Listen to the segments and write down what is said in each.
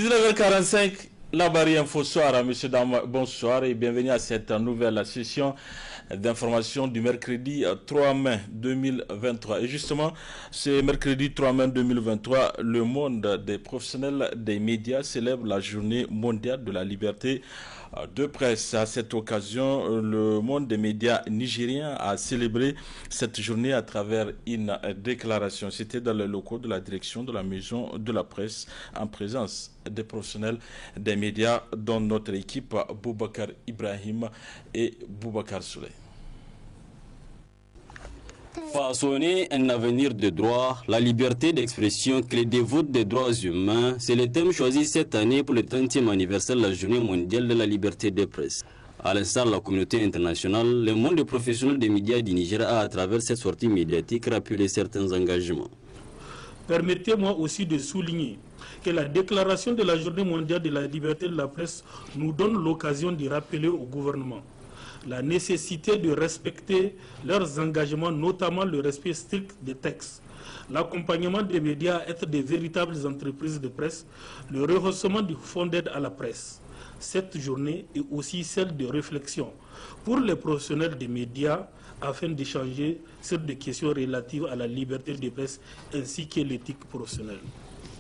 19h45, la barrière info soir, monsieur Dama, bonsoir et bienvenue à cette nouvelle session d'information du mercredi 3 mai 2023. Et justement, ce mercredi 3 mai 2023, le monde des professionnels des médias célèbre la journée mondiale de la liberté de presse. À cette occasion, le monde des médias nigériens a célébré cette journée à travers une déclaration. C'était dans les locaux de la direction de la maison de la presse en présence des professionnels des médias dont notre équipe Boubacar Ibrahim et Boubacar Souley. Façonner un avenir de droit, la liberté d'expression, clé de voûte des droits humains, c'est le thème choisi cette année pour le 30e anniversaire de la Journée mondiale de la liberté de presse. À l'instar de la communauté internationale, le monde des professionnels des médias du Niger a, à travers cette sortie médiatique, rappelé certains engagements. Permettez-moi aussi de souligner que la déclaration de la Journée mondiale de la liberté de la presse nous donne l'occasion de rappeler au gouvernement la nécessité de respecter leurs engagements, notamment le respect strict des textes, l'accompagnement des médias à être des véritables entreprises de presse, le rehaussement du fonds d'aide à la presse. Cette journée est aussi celle de réflexion pour les professionnels des médias afin d'échanger sur des questions relatives à la liberté de presse ainsi que l'éthique professionnelle.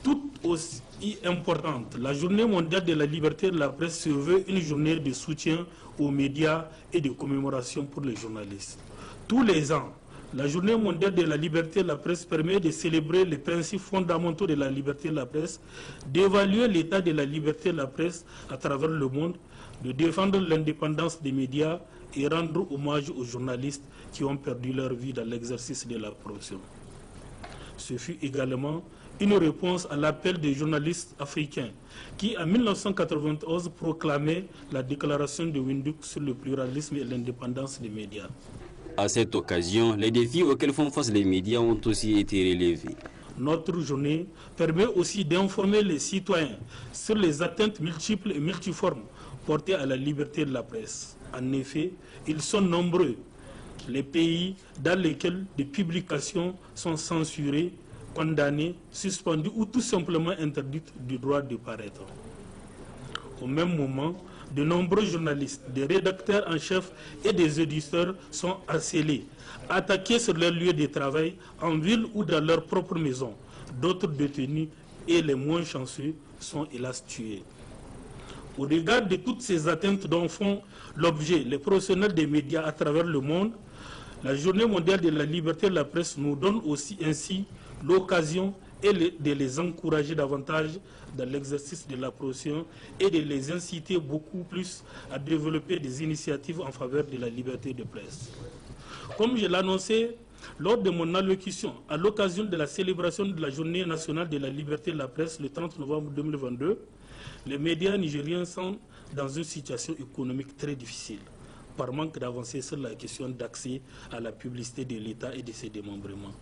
Tout aussi importante, la Journée mondiale de la liberté de la presse se veut une journée de soutien aux médias et de commémoration pour les journalistes. Tous les ans, la Journée mondiale de la liberté de la presse permet de célébrer les principes fondamentaux de la liberté de la presse, d'évaluer l'état de la liberté de la presse à travers le monde, de défendre l'indépendance des médias et rendre hommage aux journalistes qui ont perdu leur vie dans l'exercice de la profession. Ce fut également une réponse à l'appel des journalistes africains qui, en 1991, proclamaient la déclaration de Windhoek sur le pluralisme et l'indépendance des médias. À cette occasion, les défis auxquels font face les médias ont aussi été relevés. Notre journée permet aussi d'informer les citoyens sur les atteintes multiples et multiformes portées à la liberté de la presse. En effet, ils sont nombreux les pays dans lesquels des publications sont censurées, condamnées, suspendues ou tout simplement interdites du droit de paraître. Au même moment, de nombreux journalistes, des rédacteurs en chef et des éditeurs sont harcelés, attaqués sur leur lieu de travail, en ville ou dans leur propre maison. D'autres détenus et les moins chanceux sont hélas tués. Au regard de toutes ces atteintes dont font l'objet les professionnels des médias à travers le monde, la Journée mondiale de la liberté de la presse nous donne aussi ainsi l'occasion de les encourager davantage dans l'exercice de la profession et de les inciter beaucoup plus à développer des initiatives en faveur de la liberté de presse. Comme je l'annonçais lors de mon allocution à l'occasion de la célébration de la Journée nationale de la liberté de la presse le 30 novembre 2022, les médias nigériens sont dans une situation économique très difficile, par manque d'avancées sur la question d'accès à la publicité de l'État et de ses démembrements.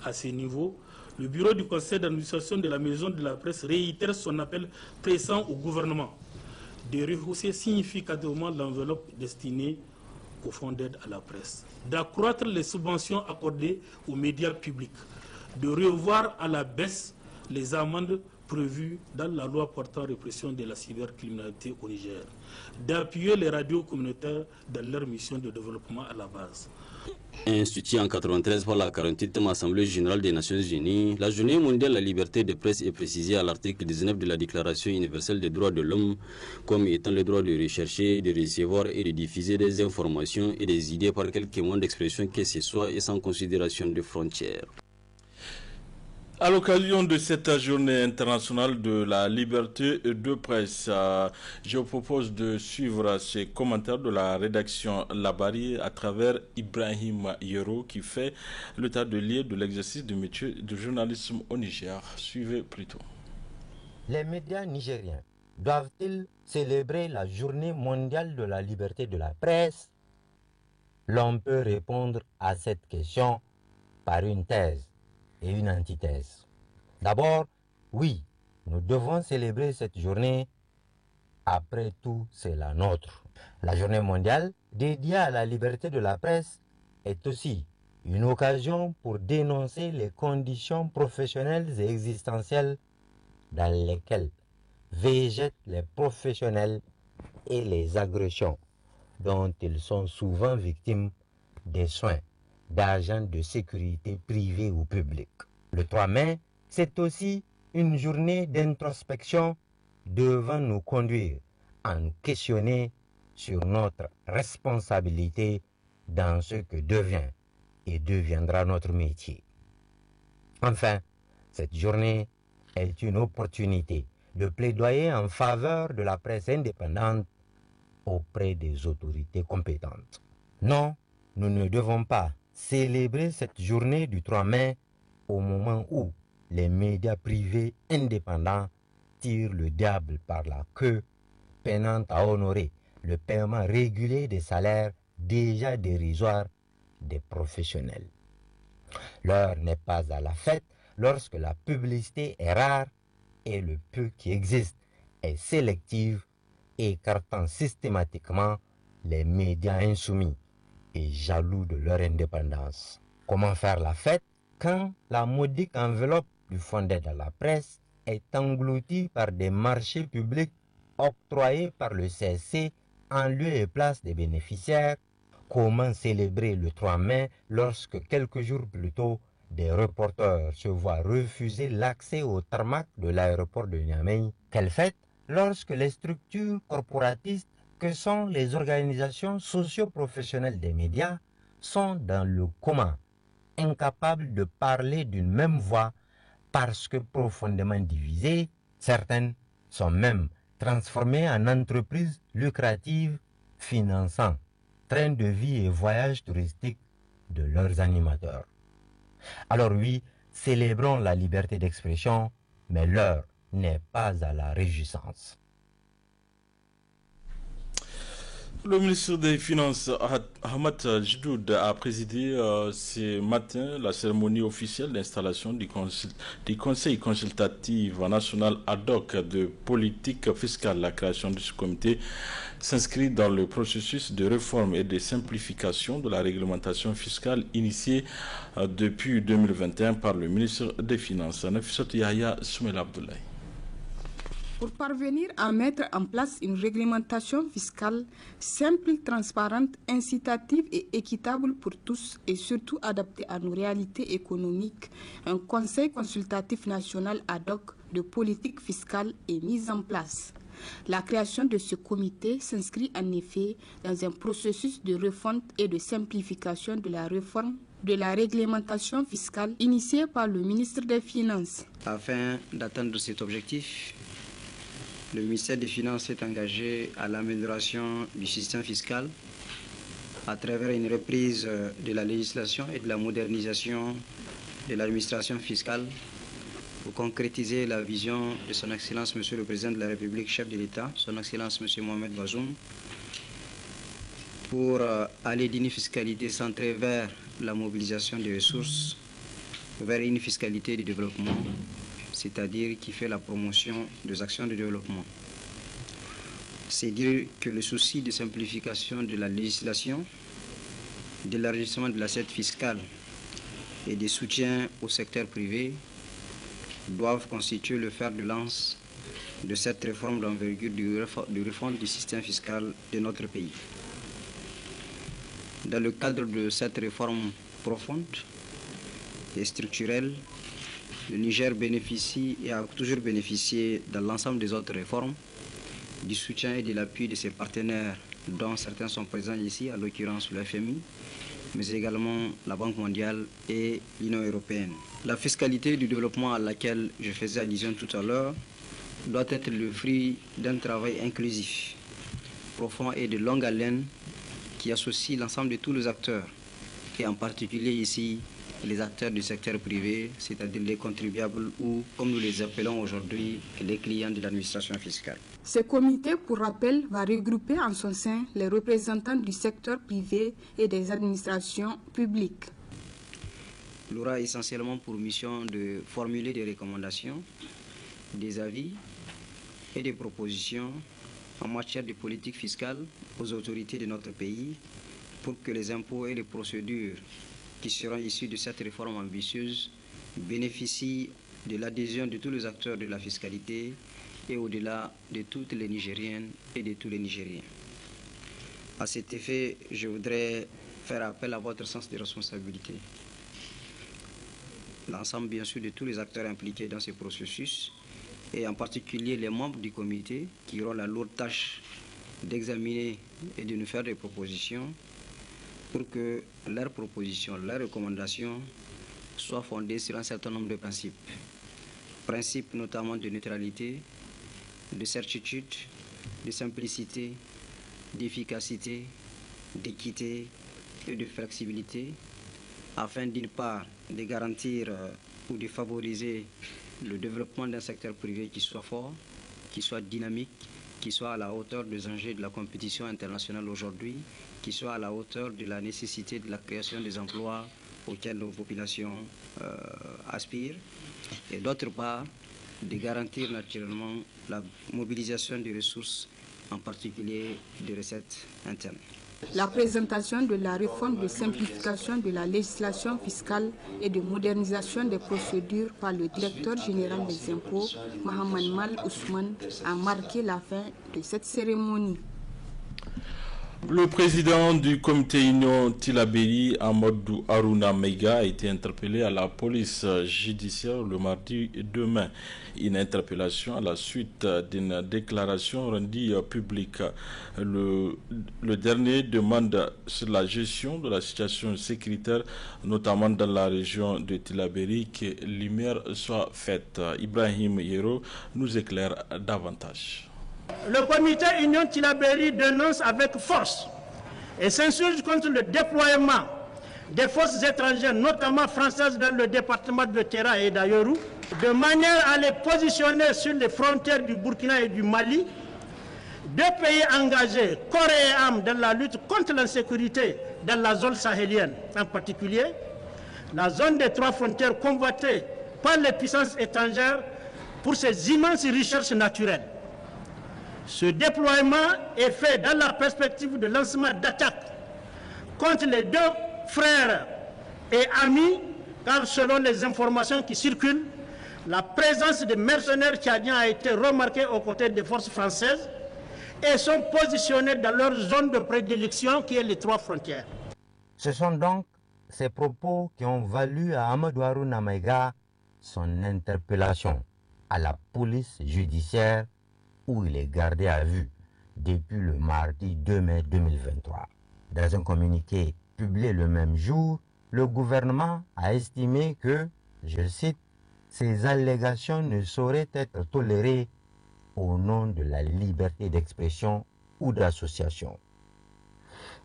À ce niveau, le bureau du conseil d'administration de la maison de la presse réitère son appel pressant au gouvernement de rehausser significativement l'enveloppe destinée au fonds d'aide à la presse, d'accroître les subventions accordées aux médias publics, de revoir à la baisse les amendes prévues dans la loi portant répression de la cybercriminalité au Niger, d'appuyer les radios communautaires dans leur mission de développement à la base. Instituée en 1993 par la 48e Assemblée générale des Nations unies, la Journée mondiale de la liberté de presse est précisée à l'article 19 de la Déclaration universelle des droits de l'homme comme étant le droit de rechercher, de recevoir et de diffuser des informations et des idées par quelque moyen d'expression que ce soit et sans considération de frontières. À l'occasion de cette journée internationale de la liberté de presse, je vous propose de suivre ces commentaires de la rédaction Labari à travers Ibrahim Yero qui fait l'état de lieu de l'exercice du métier de journalisme au Niger. Suivez plutôt. Les médias nigériens doivent-ils célébrer la journée mondiale de la liberté de la presse? L'on peut répondre à cette question par une thèse et une antithèse. D'abord, oui, nous devons célébrer cette journée. Après tout, c'est la nôtre. La journée mondiale dédiée à la liberté de la presse est aussi une occasion pour dénoncer les conditions professionnelles et existentielles dans lesquelles végètent les professionnels et les agressions dont ils sont souvent victimes des soins d'agents de sécurité privés ou publics. Le 3 mai, c'est aussi une journée d'introspection devant nous conduire à nous questionner sur notre responsabilité dans ce que devient et deviendra notre métier. Enfin, cette journée est une opportunité de plaidoyer en faveur de la presse indépendante auprès des autorités compétentes. Non, nous ne devons pas célébrer cette journée du 3 mai au moment où les médias privés indépendants tirent le diable par la queue, peinant à honorer le paiement régulier des salaires déjà dérisoires des professionnels. L'heure n'est pas à la fête lorsque la publicité est rare et le peu qui existe est sélective, écartant systématiquement les médias insoumis et jaloux de leur indépendance. Comment faire la fête quand la modique enveloppe du fonds d'aide à la presse est engloutie par des marchés publics octroyés par le CSC en lieu et place des bénéficiaires? Comment célébrer le 3 mai lorsque quelques jours plus tôt, des reporters se voient refuser l'accès au tarmac de l'aéroport de Niamey? Quelle fête lorsque les structures corporatistes que sont les organisations socio-professionnelles des médias sont dans le coma, incapables de parler d'une même voix parce que profondément divisées, certaines sont même transformées en entreprises lucratives finançant train de vie et voyages touristiques de leurs animateurs. Alors oui, célébrons la liberté d'expression, mais l'heure n'est pas à la réjouissance. Le ministre des Finances, Ahmad Jdoud, a présidé ce matin la cérémonie officielle d'installation du Conseil consultatif national ad hoc de politique fiscale. La création de ce comité s'inscrit dans le processus de réforme et de simplification de la réglementation fiscale initiée depuis 2021 par le ministre des Finances, Nafissatou Yahya Soumel Abdoulaye. Pour parvenir à mettre en place une réglementation fiscale simple, transparente, incitative et équitable pour tous et surtout adaptée à nos réalités économiques, un conseil consultatif national ad hoc de politique fiscale est mis en place. La création de ce comité s'inscrit en effet dans un processus de refonte et de simplification de la réforme de la réglementation fiscale initiée par le ministre des Finances. Afin d'atteindre cet objectif, le ministère des Finances s'est engagé à l'amélioration du système fiscal à travers une reprise de la législation et de la modernisation de l'administration fiscale pour concrétiser la vision de son Excellence Monsieur le Président de la République, chef de l'État, son Excellence Monsieur Mohamed Bazoum, pour aller d'une fiscalité centrée vers la mobilisation des ressources, vers une fiscalité de développement, c'est-à-dire qui fait la promotion des actions de développement. C'est dire que le souci de simplification de la législation, d'élargissement de l'assiette fiscale et de soutien au secteur privé doivent constituer le fer de lance de cette réforme d'envergure du refonte du système fiscal de notre pays. Dans le cadre de cette réforme profonde et structurelle, le Niger bénéficie et a toujours bénéficié dans l'ensemble des autres réformes du soutien et de l'appui de ses partenaires, dont certains sont présents ici, à l'occurrence le FMI, mais également la Banque mondiale et l'Union européenne. La fiscalité du développement à laquelle je faisais allusion tout à l'heure doit être le fruit d'un travail inclusif, profond et de longue haleine qui associe l'ensemble de tous les acteurs, et en particulier ici les acteurs du secteur privé, c'est-à-dire les contribuables ou, comme nous les appelons aujourd'hui, les clients de l'administration fiscale. Ce comité, pour rappel, va regrouper en son sein les représentants du secteur privé et des administrations publiques. Il aura essentiellement pour mission de formuler des recommandations, des avis et des propositions en matière de politique fiscale aux autorités de notre pays pour que les impôts et les procédures qui seront issus de cette réforme ambitieuse bénéficient de l'adhésion de tous les acteurs de la fiscalité et au-delà de toutes les Nigériennes et de tous les Nigériens. À cet effet, je voudrais faire appel à votre sens de responsabilité. L'ensemble, bien sûr, de tous les acteurs impliqués dans ce processus, et en particulier les membres du comité qui auront la lourde tâche d'examiner et de nous faire des propositions pour que leurs propositions, leurs recommandations soient fondées sur un certain nombre de principes. Principes notamment de neutralité, de certitude, de simplicité, d'efficacité, d'équité et de flexibilité, afin d'une part de garantir ou de favoriser le développement d'un secteur privé qui soit fort, qui soit dynamique, qui soit à la hauteur des enjeux de la compétition internationale aujourd'hui, qui soit à la hauteur de la nécessité de la création des emplois auxquels nos populations aspirent, et d'autre part de garantir naturellement la mobilisation des ressources, en particulier des recettes internes. La présentation de la réforme de simplification de la législation fiscale et de modernisation des procédures par le directeur général des impôts, Mohamed Mal Ousmane, a marqué la fin de cette cérémonie. Le président du comité Union Tillabéri, Amadou Haruna Meiga, a été interpellé à la police judiciaire le mardi 2 mai. Une interpellation à la suite d'une déclaration rendue publique. Le dernier demande sur la gestion de la situation sécuritaire, notamment dans la région de Tillabéri, que lumière soit faite. Ibrahim Yero nous éclaire davantage. Le comité Union Tillabéri dénonce avec force et s'insurge contre le déploiement des forces étrangères, notamment françaises, dans le département de Terra et d'Ayoru, de manière à les positionner sur les frontières du Burkina et du Mali, deux pays engagés corps et âme dans la lutte contre l'insécurité dans la zone sahélienne, en particulier la zone des trois frontières convoitée par les puissances étrangères pour ses immenses richesses naturelles. Ce déploiement est fait dans la perspective de lancement d'attaques contre les deux frères et amis, car selon les informations qui circulent, la présence de mercenaires tchadiens a été remarquée aux côtés des forces françaises et sont positionnés dans leur zone de prédilection qui est les trois frontières. Ce sont donc ces propos qui ont valu à Amadou Haruna Meiga son interpellation à la police judiciaire où il est gardé à vue depuis le mardi 2 mai 2023. Dans un communiqué publié le même jour, le gouvernement a estimé que, je cite, ces allégations ne sauraient être tolérées au nom de la liberté d'expression ou d'association.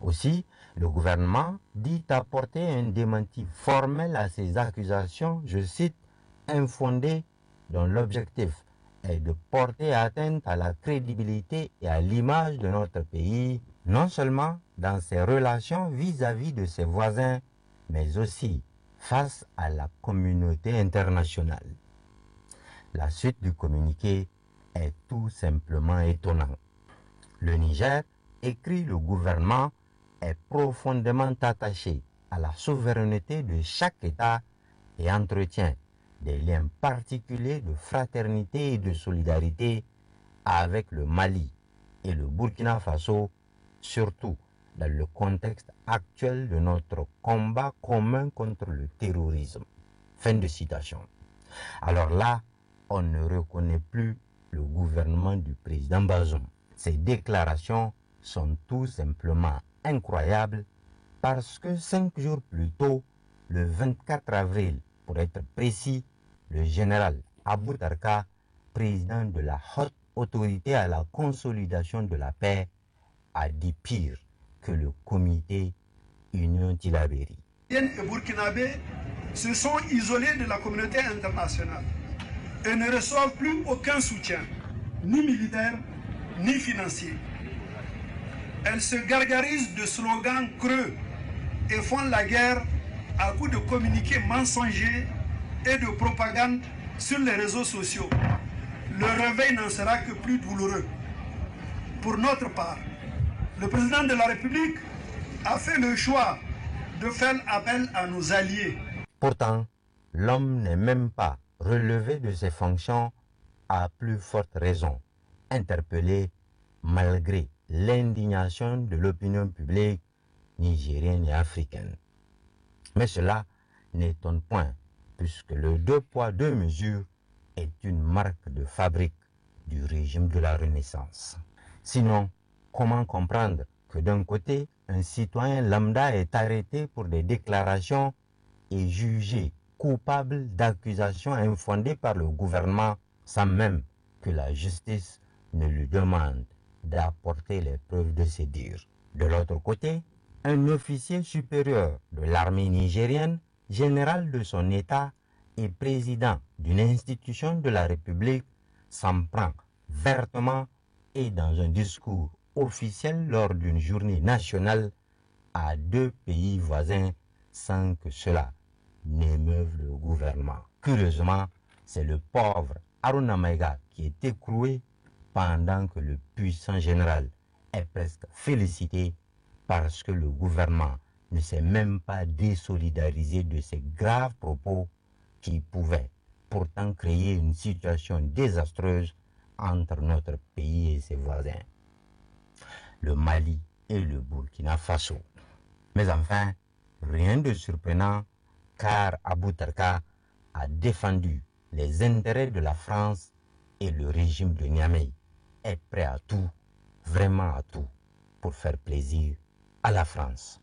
Aussi, le gouvernement dit apporter un démenti formel à ces accusations, je cite, infondées, dont l'objectif est de porter atteinte à la crédibilité et à l'image de notre pays, non seulement dans ses relations vis-à-vis de ses voisins, mais aussi face à la communauté internationale. La suite du communiqué est tout simplement étonnante. Le Niger, écrit le gouvernement, est profondément attaché à la souveraineté de chaque État et entretient des liens particuliers de fraternité et de solidarité avec le Mali et le Burkina Faso, surtout dans le contexte actuel de notre combat commun contre le terrorisme. Fin de citation. Alors là, on ne reconnaît plus le gouvernement du président Bazoum. Ces déclarations sont tout simplement incroyables parce que 5 jours plus tôt, le 24 avril, pour être précis, le général Abou Tarka, président de la haute autorité à la consolidation de la paix, a dit pire que le comité Union Tillabéri. Les Burkinabés se sont isolés de la communauté internationale et ne reçoivent plus aucun soutien, ni militaire, ni financier. Elles se gargarisent de slogans creux et font la guerre à coups de communiqués mensongers et de propagande sur les réseaux sociaux. Le réveil n'en sera que plus douloureux. Pour notre part, le président de la République a fait le choix de faire appel à nos alliés. Pourtant, l'homme n'est même pas relevé de ses fonctions à plus forte raison interpellé malgré l'indignation de l'opinion publique nigérienne et africaine. Mais cela n'étonne point, puisque le 2 poids 2 mesures est une marque de fabrique du régime de la Renaissance. Sinon, comment comprendre que d'un côté, un citoyen lambda est arrêté pour des déclarations et jugé coupable d'accusations infondées par le gouvernement sans même que la justice ne lui demande d'apporter les preuves de ses dires. De l'autre côté, un officier supérieur de l'armée nigérienne, général de son État et président d'une institution de la République, s'en prend vertement et dans un discours officiel lors d'une journée nationale à 2 pays voisins sans que cela n'émeuve le gouvernement. Curieusement, c'est le pauvre Haruna Maïga qui est écroué pendant que le puissant général est presque félicité parce que le gouvernement ne s'est même pas désolidarisé de ces graves propos qui pouvaient pourtant créer une situation désastreuse entre notre pays et ses voisins, le Mali et le Burkina Faso. Mais enfin, rien de surprenant car Abou Tarka a défendu les intérêts de la France et le régime de Niamey est prêt à tout, vraiment à tout, pour faire plaisir à la France.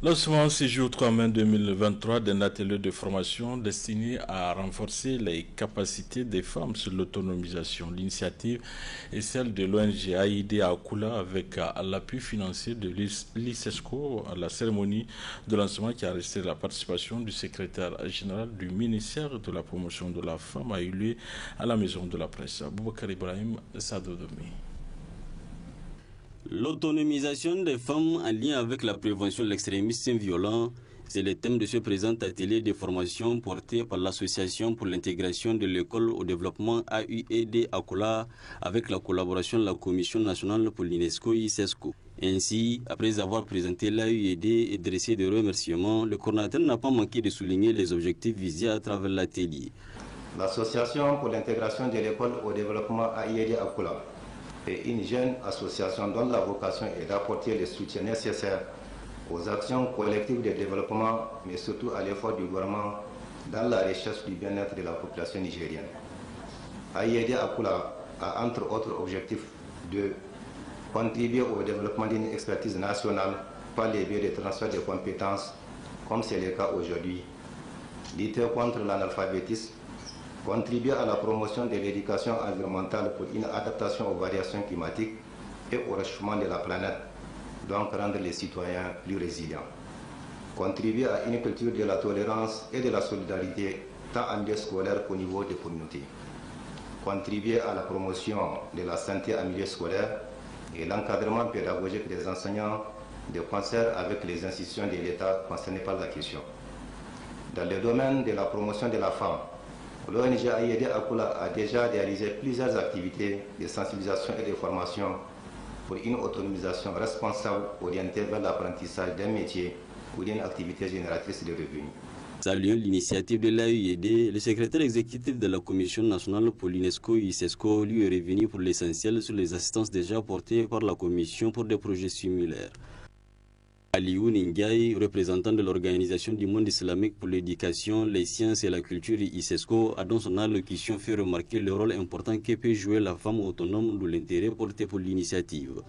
Lancement séjour 3 mai 2023 d'un atelier de formation destiné à renforcer les capacités des femmes sur l'autonomisation. L'initiative est celle de l'ONG AID Akula avec l'appui financier de l'ICESCO à la cérémonie de lancement qui a resté la participation du secrétaire général du ministère de la promotion de la femme a eu lieu à la maison de la presse. Boubacar Ibrahim Sadodomi. L'autonomisation des femmes en lien avec la prévention de l'extrémisme violent, c'est le thème de ce présent atelier de formation porté par l'Association pour l'intégration de l'école au développement AUED Akola avec la collaboration de la Commission nationale pour l'UNESCO ICESCO. Ainsi, après avoir présenté l'AUED et dressé des remerciements, le coordinateur n'a pas manqué de souligner les objectifs visés à travers l'atelier. L'Association pour l'intégration de l'école au développement AUED Akola est une jeune association dont la vocation est d'apporter le soutien nécessaire aux actions collectives de développement, mais surtout à l'effort du gouvernement dans la recherche du bien-être de la population nigérienne. AIED Akula a entre autres objectifs de contribuer au développement d'une expertise nationale par les biais de transfert de compétences, comme c'est le cas aujourd'hui, lutter contre l'analphabétisme, contribuer à la promotion de l'éducation environnementale pour une adaptation aux variations climatiques et au réchauffement de la planète, donc rendre les citoyens plus résilients. Contribuer à une culture de la tolérance et de la solidarité, tant en milieu scolaire qu'au niveau des communautés. Contribuer à la promotion de la santé en milieu scolaire et l'encadrement pédagogique des enseignants de concert avec les institutions de l'État concernées par la question. Dans le domaine de la promotion de la femme, l'ONG AIED Akula a déjà réalisé plusieurs activités de sensibilisation et de formation pour une autonomisation responsable orientée vers l'apprentissage d'un métier ou d'une activité génératrice de revenus. Saluant l'initiative de l'AUED, le secrétaire exécutif de la Commission nationale pour l'UNESCO ICESCO lui est revenu pour l'essentiel sur les assistances déjà apportées par la Commission pour des projets similaires. Aliou Ningaï, représentant de l'Organisation du monde islamique pour l'éducation, les sciences et la culture ICESCO, a dans son allocution fait remarquer le rôle important que peut jouer la femme autonome de l'intérêt porté pour l'initiative.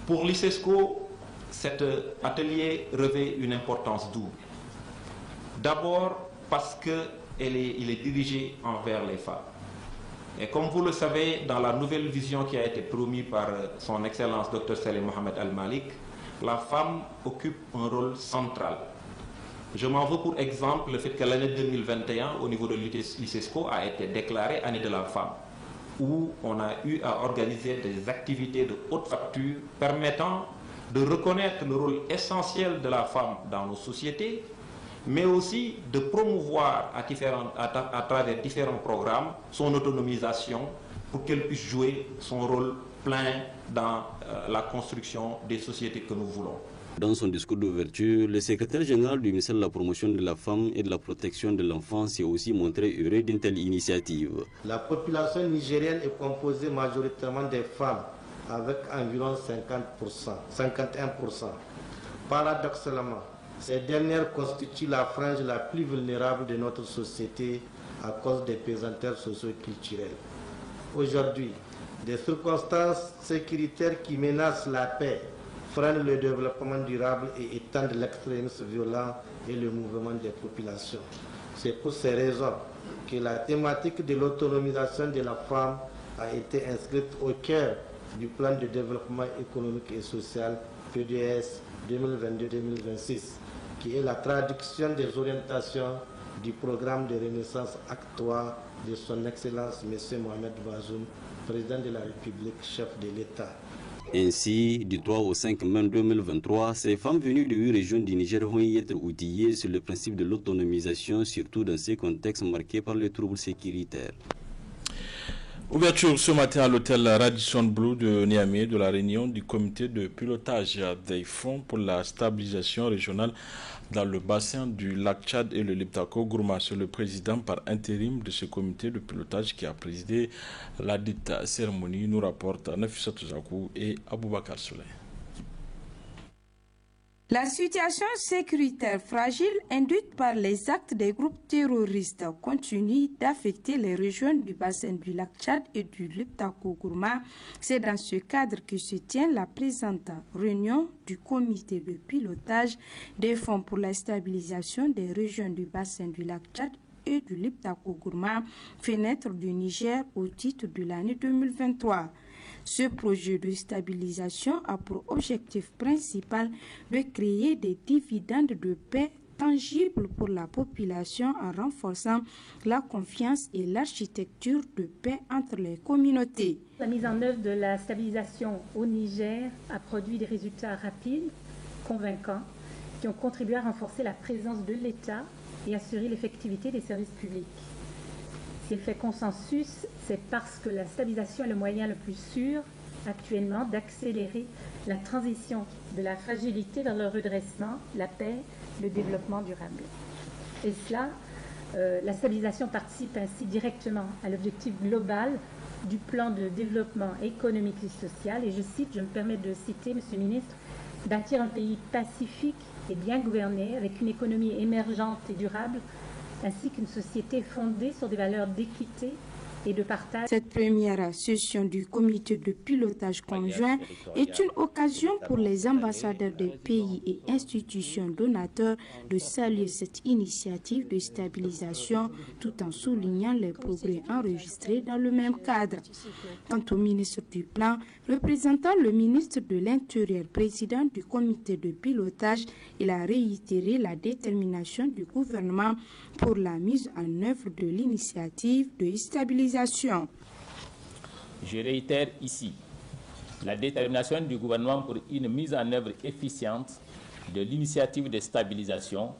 Pour l'ICESCO, cet atelier revêt une importance double. D'abord parce qu'il est dirigé envers les femmes. Et comme vous le savez, dans la nouvelle vision qui a été promise par son Excellence Dr Salim Mohamed Al-Malik, la femme occupe un rôle central. Je m'en veux pour exemple le fait que l'année 2021, au niveau de l'ICESCO, a été déclarée année de la femme, où on a eu à organiser des activités de haute facture permettant de reconnaître le rôle essentiel de la femme dans nos sociétés, mais aussi de promouvoir à travers différents programmes son autonomisation pour qu'elle puisse jouer son rôle plein dans la construction des sociétés que nous voulons. Dans son discours d'ouverture, le secrétaire général du ministère de la Promotion de la Femme et de la Protection de l'Enfant s'est aussi montré heureux d'une telle initiative. La population nigérienne est composée majoritairement des femmes, avec environ 51%. Paradoxalement, ces dernières constituent la frange la plus vulnérable de notre société à cause des pesanteurs socio-culturelles. Aujourd'hui, des circonstances sécuritaires qui menacent la paix, freinent le développement durable et étendent l'extrémisme violent et le mouvement des populations. C'est pour ces raisons que la thématique de l'autonomisation de la femme a été inscrite au cœur du plan de développement économique et social PDS 2022-2026, qui est la traduction des orientations du programme de renaissance acte 3 de son Excellence M. Mohamed Bazoum, président de la République, chef de l'État. Ainsi, du 3 au 5 mai 2023, ces femmes venues de 8 régions du Niger vont y être outillées sur le principe de l'autonomisation, surtout dans ces contextes marqués par les troubles sécuritaires. Ouverture ce matin à l'hôtel Radisson Blu de Niamey de la réunion du comité de pilotage des fonds pour la stabilisation régionale dans le bassin du lac Tchad et le Liptako Gourma. C'est le président par intérim de ce comité de pilotage qui a présidé la dite cérémonie, nous rapportent Nafissa Touzakou et Aboubakar Souley. La situation sécuritaire fragile induite par les actes des groupes terroristes continue d'affecter les régions du bassin du lac Tchad et du Liptako Gourma. C'est dans ce cadre que se tient la présente réunion du comité de pilotage des fonds pour la stabilisation des régions du bassin du lac Tchad et du Liptako Gourma, fenêtre du Niger au titre de l'année 2023. Ce projet de stabilisation a pour objectif principal de créer des dividendes de paix tangibles pour la population en renforçant la confiance et l'architecture de paix entre les communautés. La mise en œuvre de la stabilisation au Niger a produit des résultats rapides, convaincants, qui ont contribué à renforcer la présence de l'État et assurer l'effectivité des services publics. S'il fait consensus, c'est parce que la stabilisation est le moyen le plus sûr actuellement d'accélérer la transition de la fragilité vers le redressement, la paix, le développement durable. Et cela, la stabilisation participe ainsi directement à l'objectif global du plan de développement économique et social. Et je me permets de citer, Monsieur le Ministre, bâtir un pays pacifique et bien gouverné avec une économie émergente et durable, ainsi qu'une société fondée sur des valeurs d'équité et de partage. Cette première session du comité de pilotage conjoint est une occasion pour les ambassadeurs des pays et institutions donateurs de saluer cette initiative de stabilisation tout en soulignant les progrès enregistrés dans le même cadre. Quant au ministre du Plan, représentant le ministre de l'Intérieur, président du comité de pilotage, il a réitéré la détermination du gouvernement pour la mise en œuvre de l'initiative de stabilisation. Je réitère ici la détermination du gouvernement pour une mise en œuvre efficiente de l'initiative de stabilisation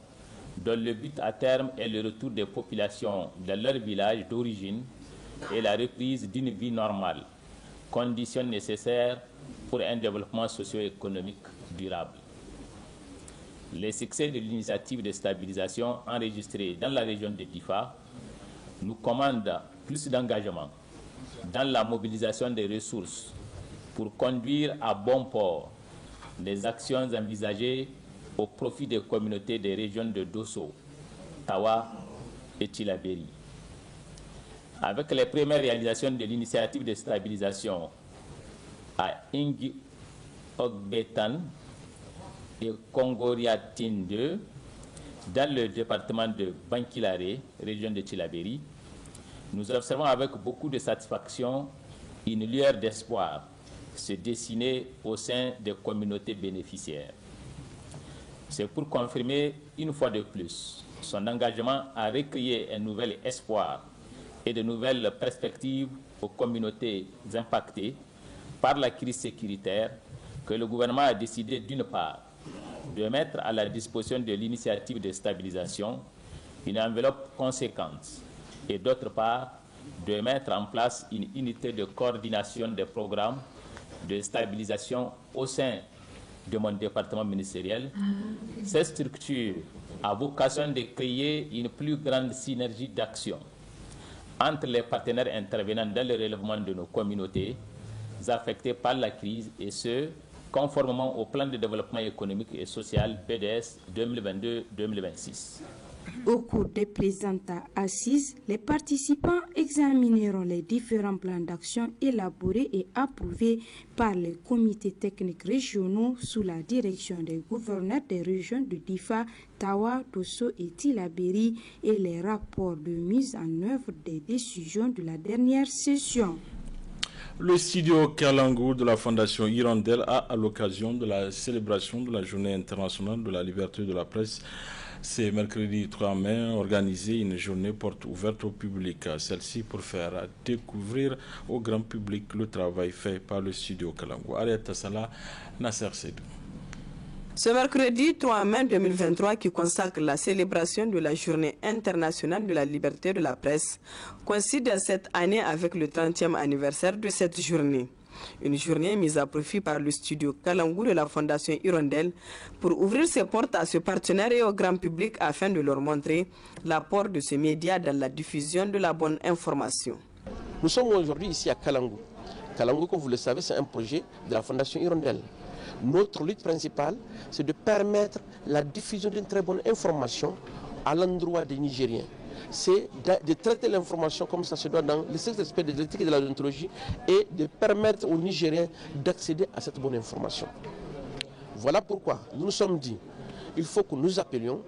dont le but à terme est le retour des populations dans leur village d'origine et la reprise d'une vie normale, condition nécessaire pour un développement socio-économique durable. Les succès de l'initiative de stabilisation enregistrée dans la région de Difa nous commandent plus d'engagement dans la mobilisation des ressources pour conduire à bon port les actions envisagées au profit des communautés des régions de Dosso, Tawa et Tillabéri. Avec les premières réalisations de l'initiative de stabilisation à Ingi Ogbetan et Kongoriatin 2, dans le département de Bankilare, région de Tillabéri, nous observons avec beaucoup de satisfaction une lueur d'espoir se dessiner au sein des communautés bénéficiaires. C'est pour confirmer une fois de plus son engagement à recréer un nouvel espoir et de nouvelles perspectives aux communautés impactées par la crise sécuritaire que le gouvernement a décidé d'une part de mettre à la disposition de l'initiative de stabilisation une enveloppe conséquente et d'autre part de mettre en place une unité de coordination des programmes de stabilisation au sein de mon département ministériel. Cette structure a vocation de créer une plus grande synergie d'action entre les partenaires intervenant dans le relèvement de nos communautés affectées par la crise, et ce, conformément au plan de développement économique et social PDS 2022-2026. Au cours des présentes assises, les participants examineront les différents plans d'action élaborés et approuvés par les comités techniques régionaux sous la direction des gouverneurs des régions de Difa, Tawa, Dosso et Tillabéri et les rapports de mise en œuvre des décisions de la dernière session. Le studio Kalangu de la Fondation Hirondelle a, à l'occasion de la célébration de la Journée internationale de la liberté de la presse, c'est mercredi 3 mai, organisé une journée porte ouverte au public. Celle-ci pour faire découvrir au grand public le travail fait par le studio Kalangu. Arrête Salah, Nasser Sedou. Ce mercredi 3 mai 2023, qui consacre la célébration de la Journée internationale de la liberté de la presse, coïncide cette année avec le 30e anniversaire de cette journée. Une journée mise à profit par le studio Kalangu de la Fondation Hirondelle pour ouvrir ses portes à ce partenaire et au grand public afin de leur montrer l'apport de ces médias dans la diffusion de la bonne information. Nous sommes aujourd'hui ici à Kalangu. Kalangu, comme vous le savez, c'est un projet de la Fondation Hirondelle. Notre lutte principale, c'est de permettre la diffusion d'une très bonne information à l'endroit des Nigériens. C'est de traiter l'information comme ça se doit dans le strict respect de l'éthique et de la déontologie et de permettre aux Nigériens d'accéder à cette bonne information. Voilà pourquoi nous nous sommes dit, il faut que nous appelions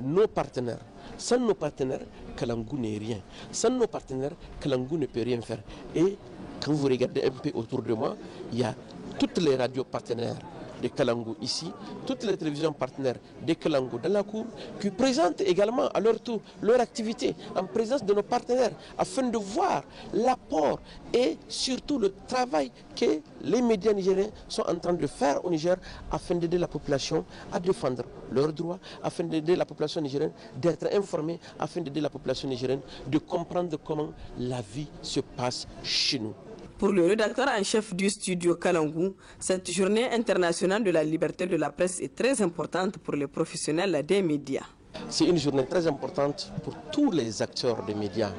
nos partenaires. Sans nos partenaires, Kalangu n'est rien. Sans nos partenaires, Kalangu ne peut rien faire. Et quand vous regardez un peu autour de moi, il y a toutes les radios partenaires de Kalangu ici, toutes les télévisions partenaires de Kalangu dans la cour, qui présentent également à leur tour leur activité en présence de nos partenaires, afin de voir l'apport et surtout le travail que les médias nigériens sont en train de faire au Niger, afin d'aider la population à défendre leurs droits, afin d'aider la population nigérienne d'être informée, afin d'aider la population nigérienne de comprendre comment la vie se passe chez nous. Pour le rédacteur en chef du studio Kalangu, cette journée internationale de la liberté de la presse est très importante pour les professionnels des médias. C'est une journée très importante pour tous les acteurs des médias.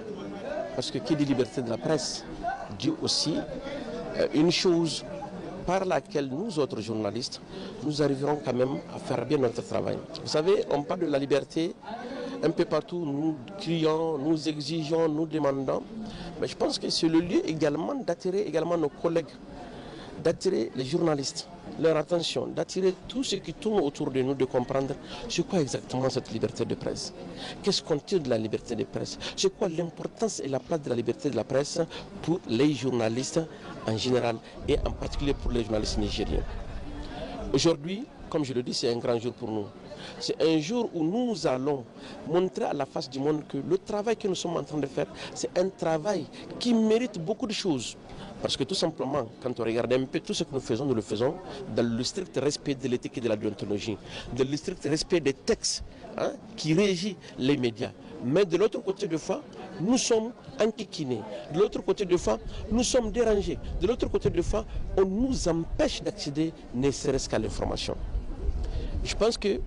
Parce que qui dit liberté de la presse dit aussi une chose par laquelle nous autres journalistes, nous arriverons quand même à faire bien notre travail. Vous savez, on parle de la liberté un peu partout, nous crions, nous exigeons, nous demandons. Mais je pense que c'est le lieu également d'attirer également nos collègues, d'attirer les journalistes, leur attention, d'attirer tous ceux qui tournent autour de nous, de comprendre c'est quoi exactement cette liberté de presse. Qu'est-ce qu'on tire de la liberté de presse? C'est quoi l'importance et la place de la liberté de la presse pour les journalistes en général et en particulier pour les journalistes nigériens. Aujourd'hui, comme je le dis, c'est un grand jour pour nous. C'est un jour où nous allons montrer à la face du monde que le travail que nous sommes en train de faire, c'est un travail qui mérite beaucoup de choses. Parce que tout simplement, quand on regarde un peu tout ce que nous le faisons dans le strict respect de l'éthique et de la déontologie, dans le strict respect des textes qui régissent les médias. Mais de l'autre côté de fois, nous sommes enquiquinés. De l'autre côté de fois, nous sommes dérangés. De l'autre côté de fois, on nous empêche d'accéder ne serait-ce qu'à l'information. Je pense que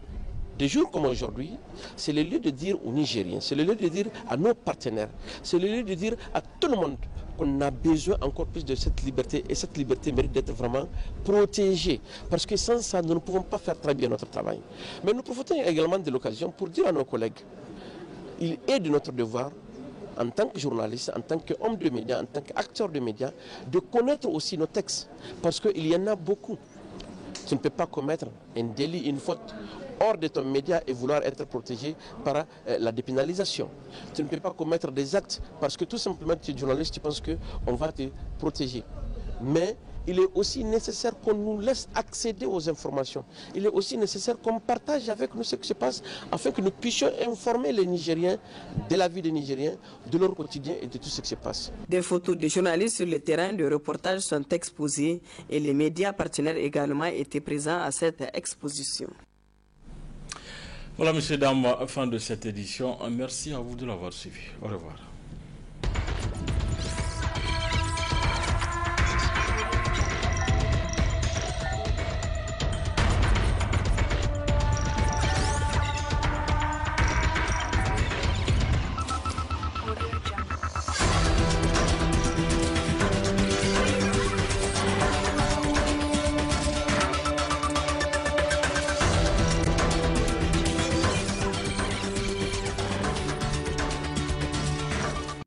des jours comme aujourd'hui, c'est le lieu de dire aux Nigériens, c'est le lieu de dire à nos partenaires, c'est le lieu de dire à tout le monde qu'on a besoin encore plus de cette liberté, et cette liberté mérite d'être vraiment protégée. Parce que sans ça, nous ne pouvons pas faire très bien notre travail. Mais nous profitons également de l'occasion pour dire à nos collègues, il est de notre devoir, en tant que journaliste, en tant qu'homme de médias, en tant qu'acteur de médias, de connaître aussi nos textes. Parce qu'il y en a beaucoup. Tu ne peux pas commettre un délit, une faute hors de ton média et vouloir être protégé par la dépénalisation. Tu ne peux pas commettre des actes parce que tout simplement tu es journaliste, tu penses qu'on va te protéger. Mais il est aussi nécessaire qu'on nous laisse accéder aux informations. Il est aussi nécessaire qu'on partage avec nous ce qui se passe afin que nous puissions informer les Nigériens de la vie des Nigériens, de leur quotidien et de tout ce qui se passe. Des photos de journalistes sur le terrain de reportage sont exposées et les médias partenaires également étaient présents à cette exposition. Voilà, messieurs, dames, fin de cette édition. Merci à vous de l'avoir suivi. Au revoir.